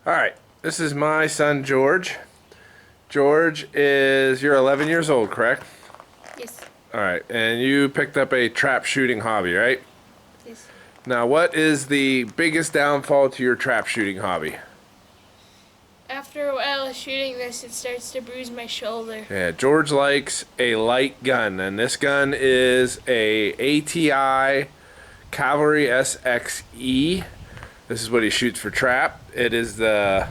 Alright, this is my son George. George you're 11 years old, correct? Yes. Alright, and you picked up a trap shooting hobby, right? Yes. Now, what is the biggest downfall to your trap shooting hobby? After a while of shooting this, it starts to bruise my shoulder. Yeah, George likes a light gun, and this gun is a ATI Cavalry SXE. This is what he shoots for trap. It is the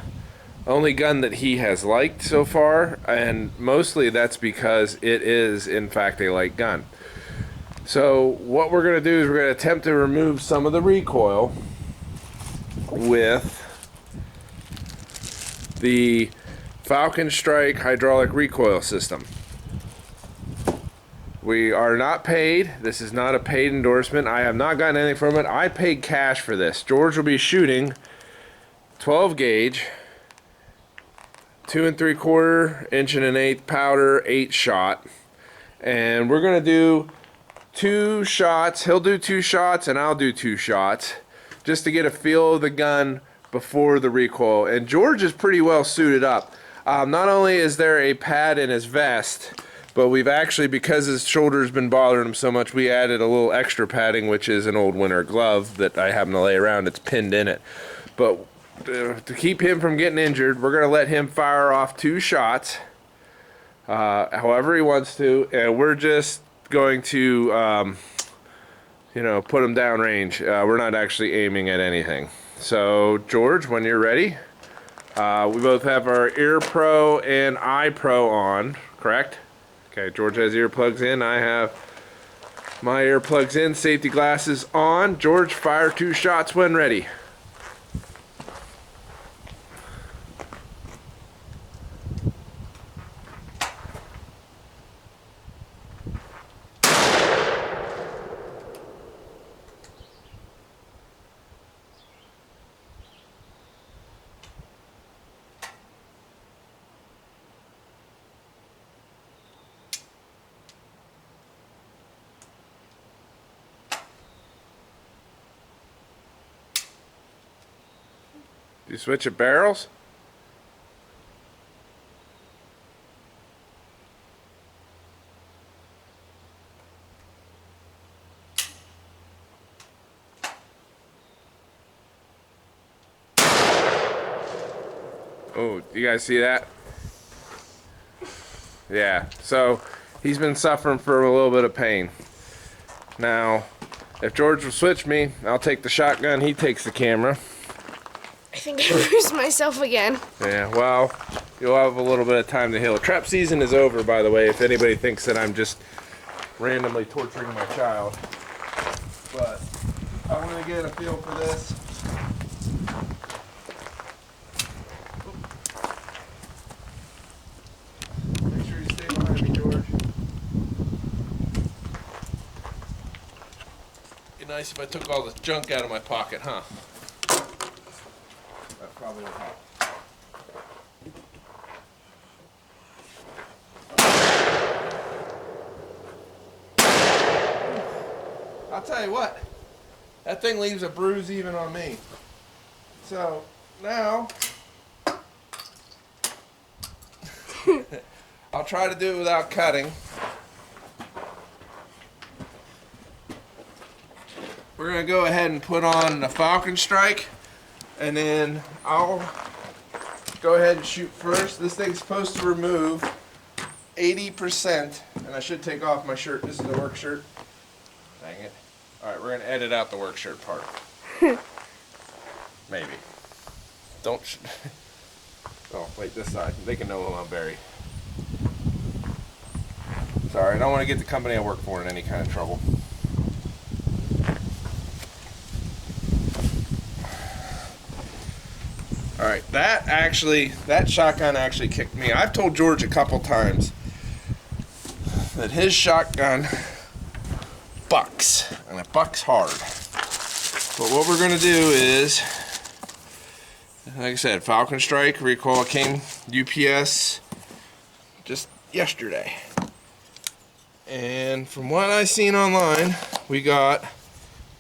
only gun that he has liked so far, and mostly that's because it is in fact a light gun. So what we're going to do is we're going to attempt to remove some of the recoil with the FalconStrike hydraulic recoil system. We are not paid. This is not a paid endorsement. I have not gotten anything from it. I paid cash for this. George will be shooting 12 gauge, 2 3/4 inch and 1/8 powder, 8 shot, and we're gonna do 2 shots. He'll do 2 shots and I'll do 2 shots just to get a feel of the gun before the recoil. And George is pretty well suited up. Not only is there a pad in his vest, but we've actually, because his shoulder's been bothering him so much, we added a little extra padding, which is an old winter glove that I happen to lay around. It's pinned in it. But to keep him from getting injured, we're going to let him fire off 2 shots, however he wants to, and we're just going to, put him down range. We're not actually aiming at anything. So, George, when you're ready, we both have our Ear Pro and Eye Pro on, correct? Okay, George has earplugs in. I have my earplugs in, safety glasses on. George, fire 2 shots when ready. You switch at barrels? Oh, you guys see that? Yeah, so he's been suffering from a little bit of pain. Now, if George will switch me, I'll take the shotgun, he takes the camera. I think I bruised myself again. Yeah, well, you'll have a little bit of time to heal. Trap season is over, by the way, if anybody thinks that I'm just randomly torturing my child. But I want to get a feel for this. Make sure you stay behind me, George. Be nice if I took all the junk out of my pocket, huh? That probably would help. I'll tell you what, that thing leaves a bruise even on me. So now I'll try to do it without cutting. We're gonna go ahead and put on the FalconStrike, and then I'll go ahead and shoot first. This thing's supposed to remove 80%, and I should take off my shirt. This is the work shirt. Dang it. Alright, we're gonna edit out the work shirt part. Maybe. Don't oh, wait, this side. They can know who I'm buried. Sorry, I don't want to get the company I work for in any kind of trouble. Alright, that shotgun actually kicked me. I've told George a couple times that his shotgun bucks, and it bucks hard. But what we're going to do is, like I said, FalconStrike recoil came UPS just yesterday. And from what I seen online, we got,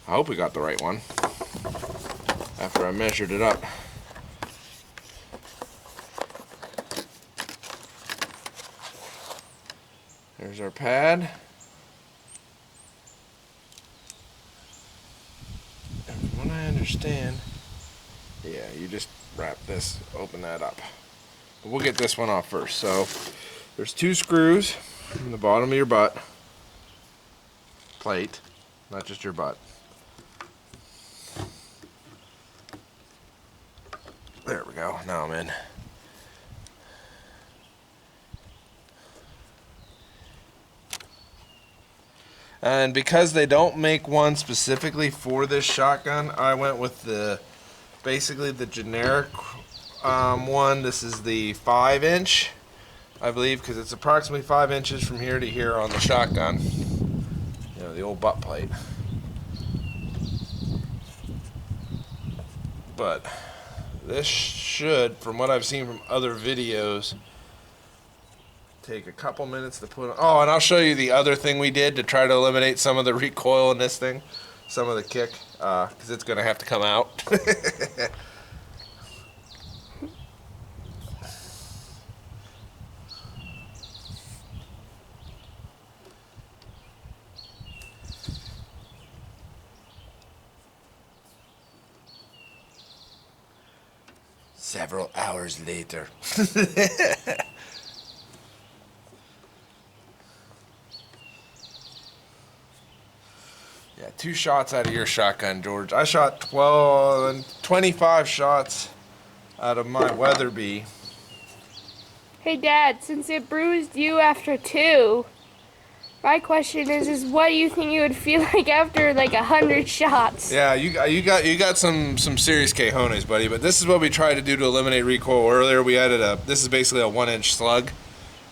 I hope we got the right one after I measured it up. There's our pad. And from what I understand, yeah, you just wrap this, open that up. But we'll get this one off first. So there's 2 screws in the bottom of your butt plate, not just your butt. There we go. Now I'm in. And because they don't make one specifically for this shotgun, I went with basically the generic one. This is the 5-inch, I believe, because it's approximately 5 inches from here to here on the shotgun. You know, the old butt plate. But this should, from what I've seen from other videos, take a couple minutes to put on. Oh, and I'll show you the other thing we did to try to eliminate some of the recoil in this thing, some of the kick, because it's going to have to come out. Several hours later. Yeah, 2 shots out of your shotgun, George. I shot 25 shots out of my Weatherby. Hey Dad, since it bruised you after 2, my question is what do you think you would feel like after like 100 shots? Yeah, you got some serious cojones, buddy. But this is what we tried to do to eliminate recoil earlier. We added this is basically a 1-inch slug.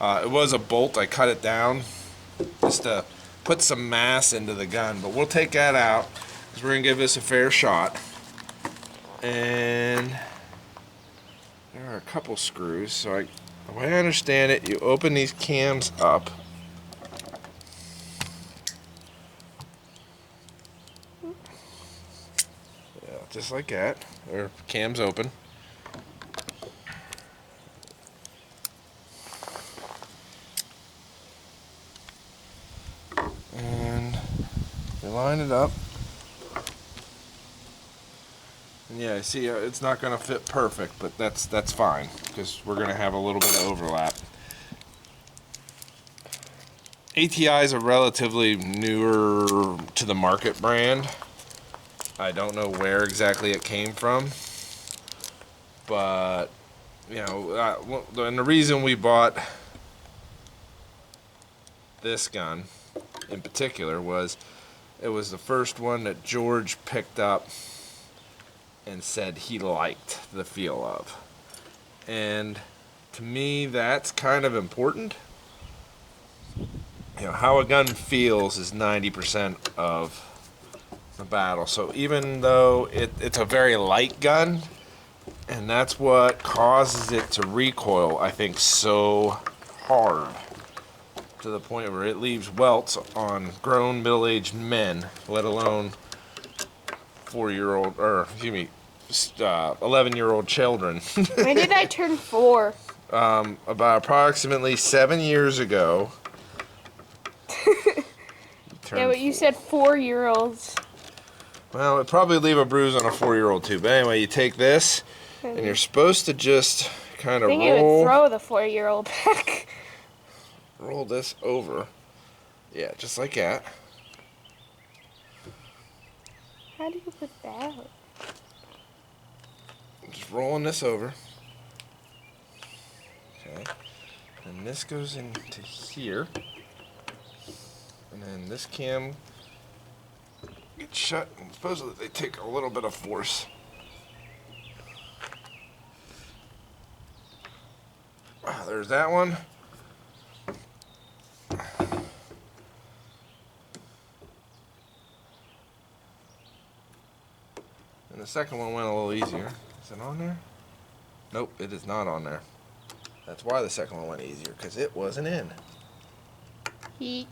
It was a bolt. I cut it down just to put some mass into the gun. But we'll take that out because we're gonna give this a fair shot. And there are a couple screws. So the way I understand it, you open these cams up. Yeah, just like that. Their cams open. And you line it up. And yeah, see, it's not going to fit perfect, but that's fine because we're going to have a little bit of overlap. ATI is a relatively newer to the market brand. I don't know where exactly it came from, but you know, and the reason we bought this gun in particular was it was the first one that George picked up and said he liked the feel of. And to me, that's kind of important. You know, how a gun feels is 90% of the battle. So even though it's a very light gun, and that's what causes it to recoil, I think, so hard, to the point where it leaves welts on grown middle-aged men, let alone 11-year-old children. When did I turn 4? About approximately 7 years ago. Yeah, but you said 4-year-olds. Well, it'd probably leave a bruise on a 4-year-old too. But anyway, you take this, and you're supposed to just kind of I think you would throw the 4-year-old back. Roll this over. Yeah, just like that. How do you put that? Just rolling this over. Okay. And this goes into here. And then this cam gets shut, and supposedly they take a little bit of force. There's that one. And the second one went a little easier. Is it on there? Nope, it is not on there. That's why the second one went easier, because it wasn't in. Heat.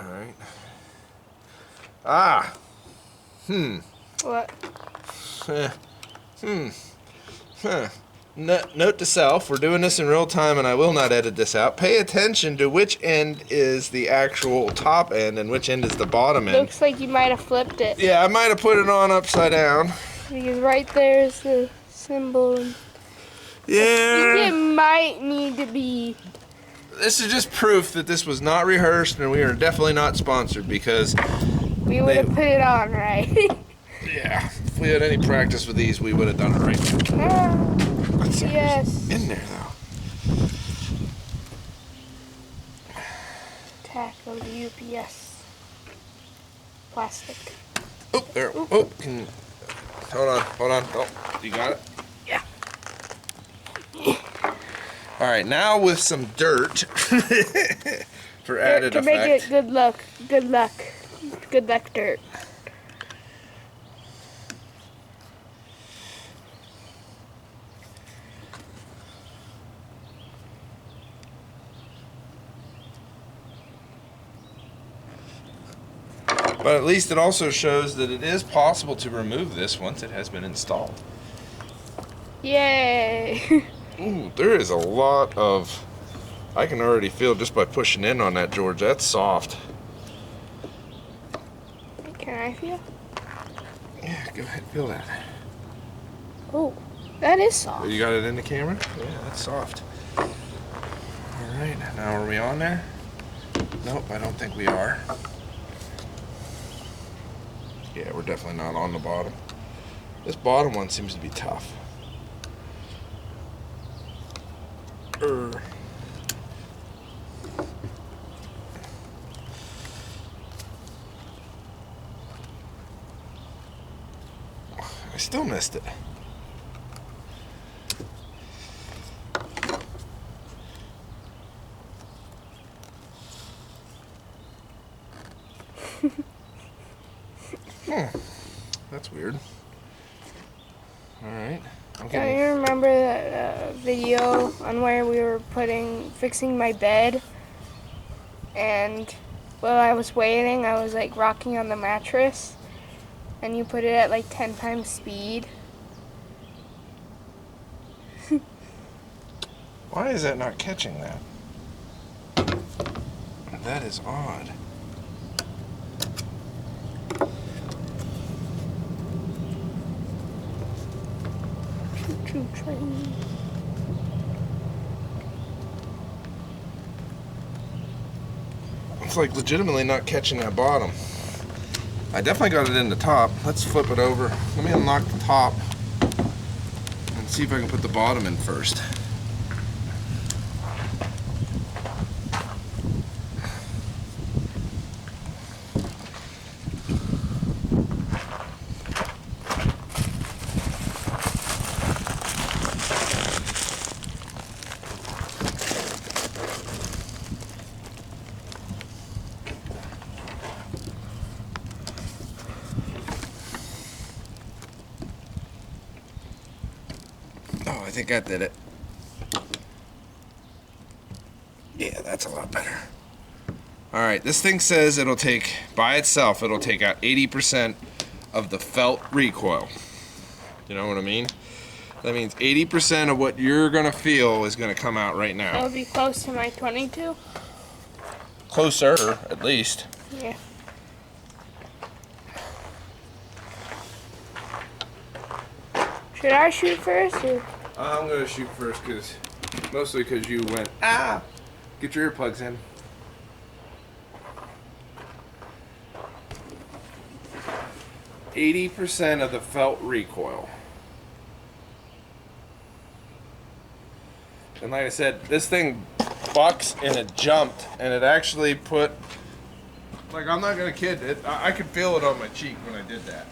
Alright. Ah! What? Note to self, we're doing this in real time and I will not edit this out. Pay attention to which end is the actual top end and which end is the bottom end. Looks like you might have flipped it. Yeah, I might have put it on upside down. Because right there's the symbol. Yeah. I think it might need to be. This is just proof that this was not rehearsed and we are definitely not sponsored because We would have put it on right. yeah, if we had any practice with these, we would have done it right. Yes. In there though. Tackle the UPS. Plastic. Oh, there. Oh, hold on. Oh, you got it? Yeah. All right, now with some dirt for added to effect. make it good luck. Good luck. Good luck dirt. But at least it also shows that it is possible to remove this once it has been installed. Yay. Ooh, there is a lot of... I can already feel just by pushing in on that, George. That's soft. Can I feel? Yeah, go ahead, feel that. Oh, that is soft. You got it in the camera? Yeah, that's soft. All right, now are we on there? Nope, I don't think we are. Yeah, we're definitely not on the bottom. This bottom one seems to be tough. I still missed it. That's weird. Alright. Don't you remember that video on where we were fixing my bed? And while I was waiting, I was like rocking on the mattress. And you put it at like 10 times speed. Why is that not catching that? That is odd. Choo-choo train. It's like legitimately not catching that bottom. I definitely got it in the top. Let's flip it over. Let me unlock the top and see if I can put the bottom in first. Oh, I think that did it. Yeah, that's a lot better. Alright, this thing says it'll take, by itself, it'll take out 80% of the felt recoil. You know what I mean? That means 80% of what you're going to feel is going to come out right now. That would be close to my 22. Closer, at least. Yeah. Should I shoot first or? I'm going to shoot first mostly because you went, ah! Get your earplugs in. %80 of the felt recoil. And like I said, this thing bucks and it jumped and it actually put, like, I'm not going to kid it, I could feel it on my cheek when I did that.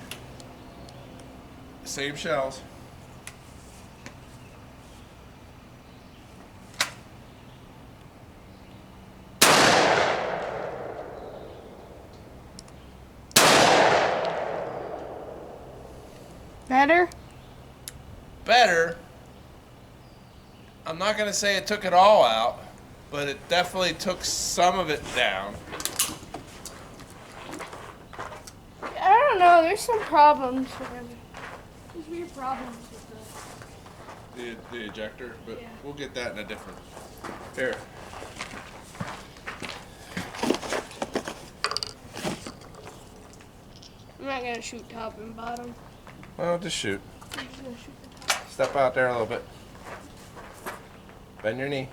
Same shells. Better? Better. I'm not going to say it took it all out, but it definitely took some of it down. know. There's some problems with him. There's weird problems with The ejector, but Yeah. we'll get that in a different. Here. I'm not gonna shoot top and bottom. Well, just shoot. I'm just gonna shoot the top. Step out there a little bit. Bend your knee.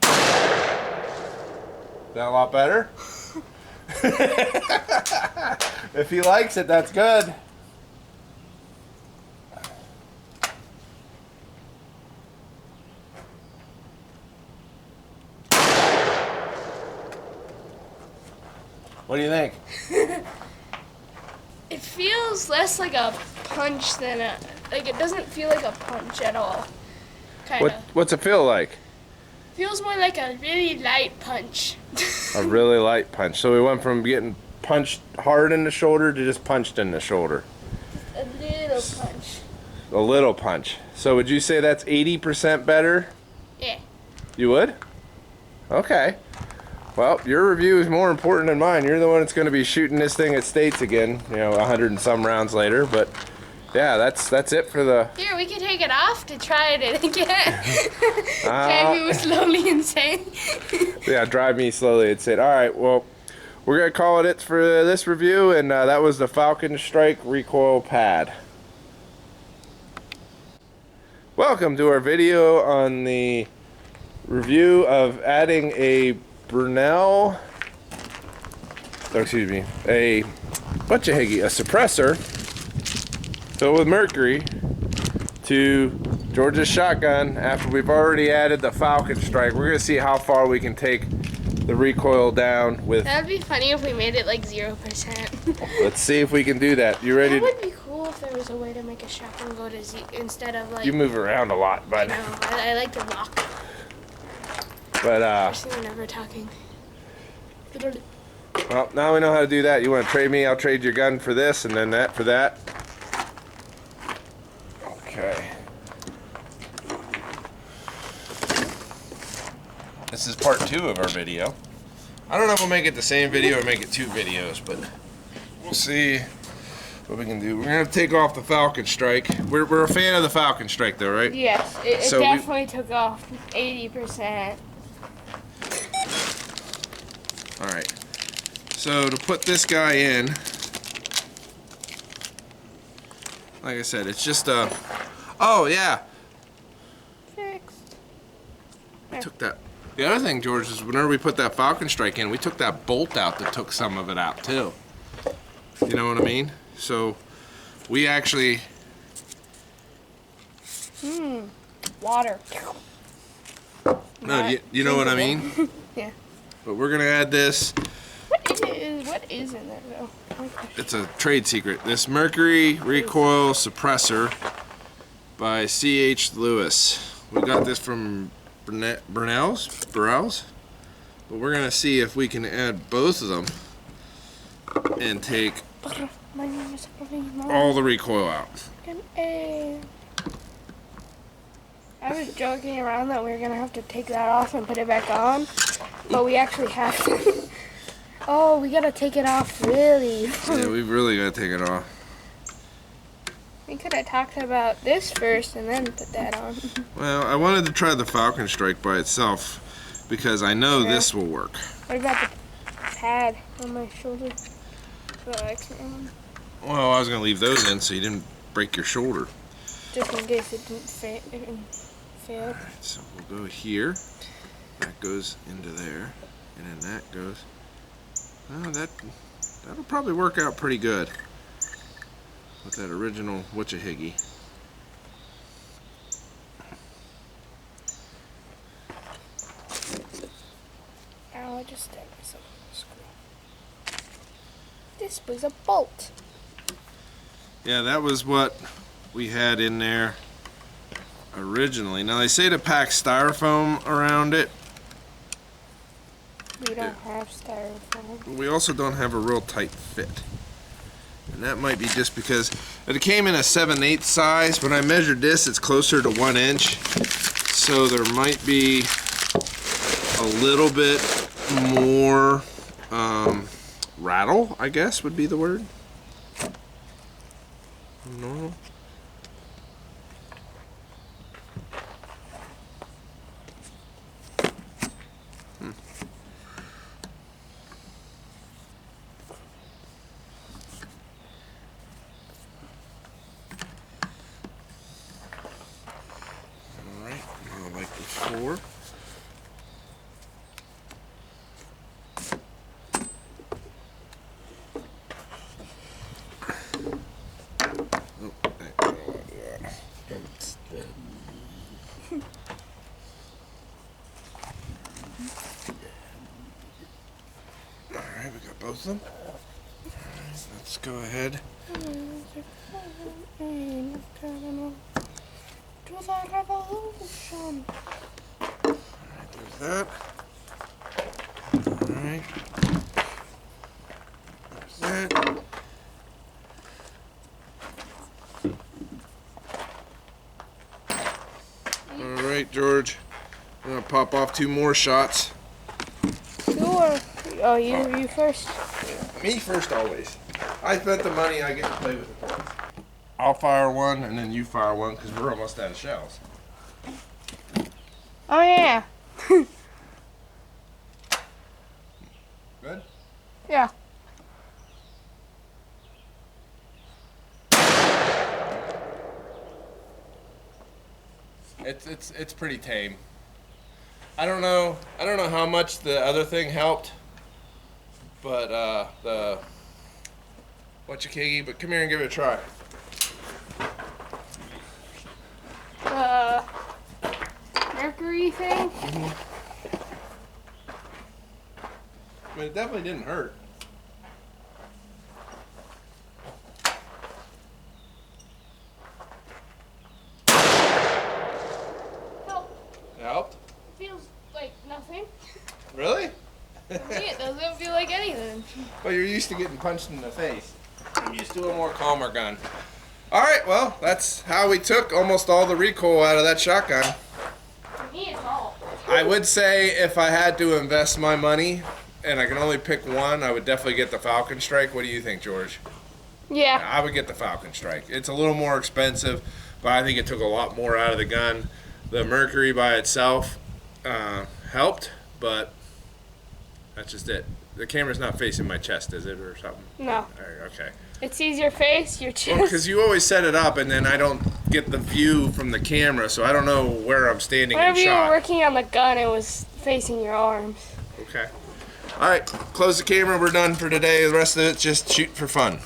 Is that a lot better? If he likes it, that's good. What do you think? It feels less like a punch than a, like it doesn't feel like a punch at all. Kinda. What's it feel like? Feels more like a really light punch. A really light punch. So we went from getting punched hard in the shoulder to just punched in the shoulder. A little punch. A little punch. So would you say that's 80% better? Yeah. You would? Okay. Well, your review is more important than mine. You're the one that's going to be shooting this thing at States again, 100 and some rounds later. But yeah, that's it for the... Here, we can take it off to try it again. Drive you slowly insane. Yeah, drive me slowly insane. All right, well, we're going to call it for this review, and that was the FalconStrike recoil pad. Welcome to our video on the review of adding a Brunel, a suppressor filled with mercury to George's shotgun after we've already added the FalconStrike. We're going to see how far we can take the recoil down with... That would be funny if we made it like 0%. Let's see if we can do that. You ready? That would be cool if there was a way to make a shotgun go to Z instead of like... You move around a lot, I bud. know, I like to walk. But, Especially when we're talking. well, now we know how to do that. You want to trade me? I'll trade your gun for this, and then that for that. Okay. This is part 2 of our video. I don't know if we'll make it the same video or make it 2 videos, but we'll see what we can do. We're going to take off the FalconStrike. We're a fan of the FalconStrike, though, right? Yes, it So definitely took off 80%. Alright, so to put this guy in, like I said, it's just a, oh yeah, Fixed. took that. The other thing, George, is whenever we put that FalconStrike in, we took that bolt out that took some of it out too. You know what I mean? So we actually... Water. No, you know what I mean? Yeah. But we're gonna add this. What is in there though? It's a trade secret. This Mercury Recoil Suppressor by C.H. Lewis. We got this from Brunel's, but we're gonna see if we can add both of them and take all the recoil out. I was joking around that we were gonna have to take that off and put it back on, but we actually have to. Oh, we gotta take it off, really. Yeah, we've really got to take it off. We could have talked about this first and then put that on. Well, I wanted to try the FalconStrike by itself because I know this will work. What about the pad on my shoulder? The extra one? Well, I was going to leave those in so you didn't break your shoulder. Just in case it didn't fail. Alright, so we'll go here. That goes into there. And then that goes... Oh, that'll probably work out pretty good with that original whatcha-higgy. Ow, I just stabbed myself with a screw. This was a bolt. Yeah, that was what we had in there originally. Now they say to pack styrofoam around it. We don't have styrofoam. We also don't have a real tight fit. And that might be just because it came in a 7/8 size. When I measured this, it's closer to 1 inch. So there might be a little bit more rattle, I guess would be the word. Normal. Alright, now like before. Alright, we got both of them. Alright, let's go ahead. To the revolution. Alright, there's that. Alright. There's that. Alright, George. I'm gonna pop off 2 more shots. Sure. Oh, you first. Me first always. I spent the money, I get to play with the toys. I'll fire one and then you fire one because we're almost out of shells. Oh yeah. Good? Yeah. It's pretty tame. I don't know how much the other thing helped, but the whatchakiggy, but come here and give it a try. The mercury thing. I mean, it definitely didn't hurt. No, It helped? feels like nothing. Really? To me, it doesn't feel like anything. Well, you're used to getting punched in the face. I'm used to a more calmer gun. Alright, well, that's how we took almost all the recoil out of that shotgun. To me, it's all. I would say if I had to invest my money and I can only pick one, I would definitely get the FalconStrike. What do you think, George? Yeah. I would get the FalconStrike. It's a little more expensive, but I think it took a lot more out of the gun. The Mercury by itself helped, but that's just it. The camera's not facing my chest, is it, or something? No. All right, okay. It sees your face, your chest. Well, because you always set it up, and then I don't get the view from the camera, so I don't know where I'm standing Whenever in you were shot. working on the gun, it was facing your arms. Okay. All right, close the camera. We're done for today. The rest of it's just shooting for fun.